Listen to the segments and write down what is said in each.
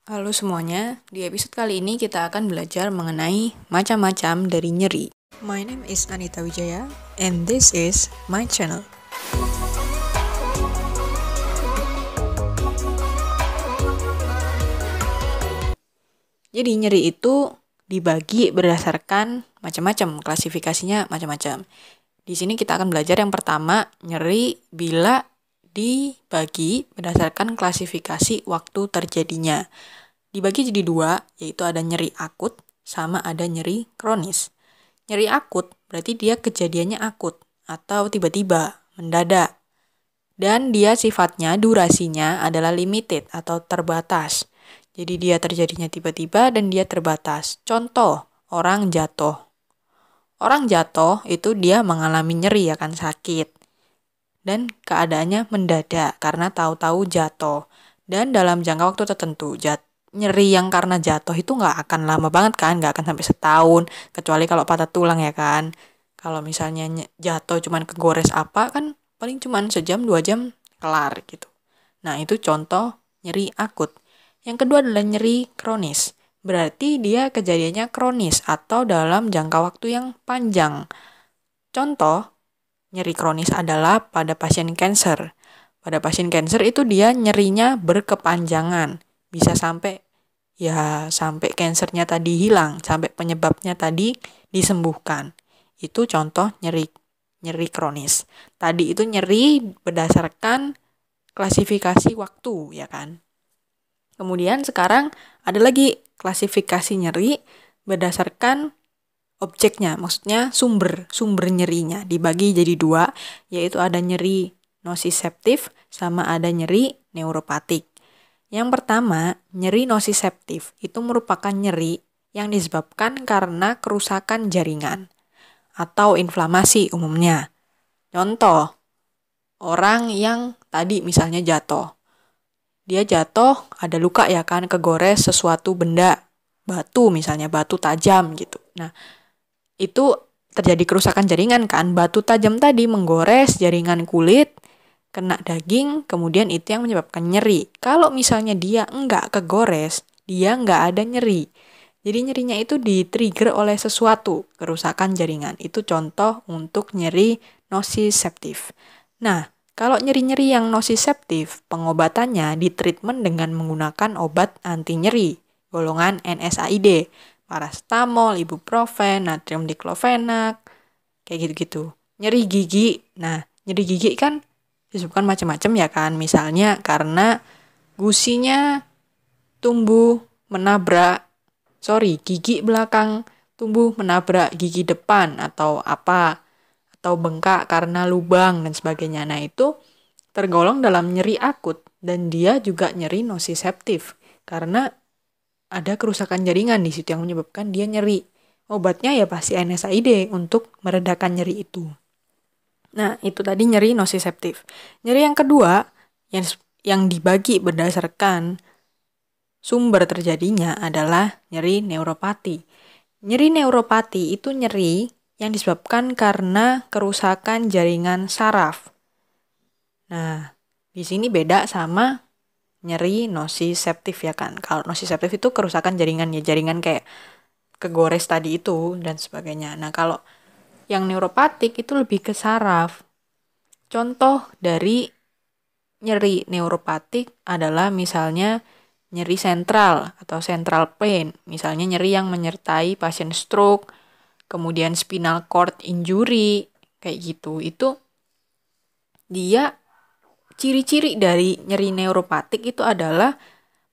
Halo semuanya, di episode kali ini kita akan belajar mengenai macam-macam dari nyeri. My name is Anita Wijaya and this is my channel. Jadi nyeri itu dibagi berdasarkan macam-macam, klasifikasinya macam-macam. Di sini kita akan belajar yang pertama, nyeri bila dibagi berdasarkan klasifikasi waktu terjadinya. Dibagi jadi dua, yaitu ada nyeri akut sama ada nyeri kronis. Nyeri akut berarti dia kejadiannya akut atau tiba-tiba, mendadak. Dan dia sifatnya, durasinya adalah limited atau terbatas. Jadi dia terjadinya tiba-tiba dan dia terbatas. Contoh, orang jatuh. Orang jatuh itu dia mengalami nyeri, akan sakit. Dan keadaannya mendadak karena tahu-tahu jatuh. Dan dalam jangka waktu tertentu, nyeri yang karena jatuh itu nggak akan lama banget kan, nggak akan sampai setahun, kecuali kalau patah tulang ya kan. Kalau misalnya jatuh cuman kegores apa kan, paling cuman sejam 2 jam kelar gitu. Nah itu contoh nyeri akut. Yang kedua adalah nyeri kronis. Berarti dia kejadiannya kronis atau dalam jangka waktu yang panjang. Contoh nyeri kronis adalah pada pasien kanker. Pada pasien kanker itu dia nyerinya berkepanjangan. Bisa sampai kansernya tadi hilang, sampai penyebabnya tadi disembuhkan. Itu contoh nyeri kronis. Tadi itu nyeri berdasarkan klasifikasi waktu, ya kan? Kemudian sekarang ada lagi klasifikasi nyeri berdasarkan objeknya, maksudnya sumber nyerinya dibagi jadi dua, yaitu ada nyeri nosiseptif sama ada nyeri neuropatik. Yang pertama, nyeri nosiseptif itu merupakan nyeri yang disebabkan karena kerusakan jaringan atau inflamasi umumnya. Contoh, orang yang tadi misalnya jatuh. Dia jatuh, ada luka ya kan, kegores sesuatu benda, batu misalnya, batu tajam gitu. Nah, itu terjadi kerusakan jaringan kan, batu tajam tadi menggores jaringan kulit, kena daging, kemudian itu yang menyebabkan nyeri. Kalau misalnya dia enggak kegores, dia enggak ada nyeri. Jadi nyerinya itu di-trigger oleh sesuatu, kerusakan jaringan. Itu contoh untuk nyeri nosiseptif. Nah, kalau nyeri-nyeri yang nosiseptif, pengobatannya ditreatment dengan menggunakan obat anti nyeri, golongan NSAID, paracetamol, ibuprofen, natrium diklofenak, kayak gitu-gitu. Nyeri gigi, nah nyeri gigi kan disebabkan macam-macam ya kan, misalnya karena gusinya gigi belakang tumbuh menabrak gigi depan atau apa, atau bengkak karena lubang dan sebagainya. Nah itu tergolong dalam nyeri akut dan dia juga nyeri nosiseptif karena ada kerusakan jaringan di situ yang menyebabkan dia nyeri. Obatnya ya pasti NSAID untuk meredakan nyeri itu. Nah, itu tadi nyeri nosiseptif. Nyeri yang kedua yang dibagi berdasarkan sumber terjadinya adalah nyeri neuropati. Nyeri neuropati itu nyeri yang disebabkan karena kerusakan jaringan saraf. Nah, di sini beda sama nyeri nosiseptif ya kan. Kalau nosiseptif itu kerusakan jaringan ya, jaringan kayak kegores tadi itu dan sebagainya. Nah, kalau yang neuropatik itu lebih ke saraf. Contoh dari nyeri neuropatik adalah misalnya nyeri sentral atau central pain. Misalnya nyeri yang menyertai pasien stroke, kemudian spinal cord injury, kayak gitu. Itu dia ciri-ciri dari nyeri neuropatik itu adalah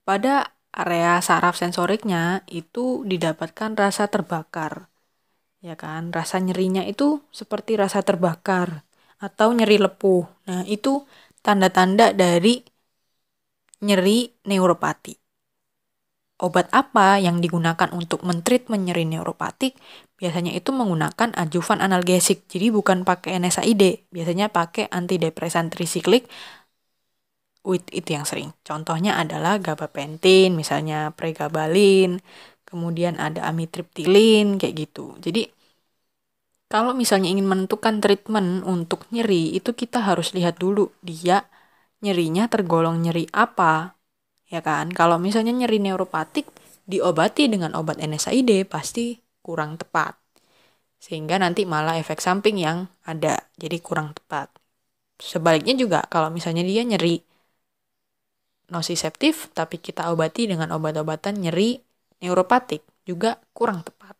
pada area saraf sensoriknya itu didapatkan rasa terbakar. Ya kan, rasa nyerinya itu seperti rasa terbakar atau nyeri lepuh. Nah, itu tanda-tanda dari nyeri neuropati. Obat apa yang digunakan untuk mentreatment nyeri neuropatik? Biasanya itu menggunakan adjuvan analgesik. Jadi bukan pakai NSAID, biasanya pakai antidepresan trisiklik itu yang sering. Contohnya adalah gabapentin, misalnya pregabalin, kemudian ada amitriptilin, kayak gitu. Jadi kalau misalnya ingin menentukan treatment untuk nyeri, itu kita harus lihat dulu dia nyerinya tergolong nyeri apa, ya kan? Kalau misalnya nyeri neuropatik diobati dengan obat NSAID pasti kurang tepat. Sehingga nanti malah efek samping yang ada, jadi kurang tepat. Sebaliknya juga kalau misalnya dia nyeri nociceptif tapi kita obati dengan obat-obatan nyeri neuropatik juga kurang tepat.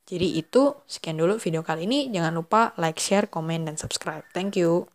Jadi itu sekian dulu video kali ini. Jangan lupa like, share, komen, dan subscribe. Thank you.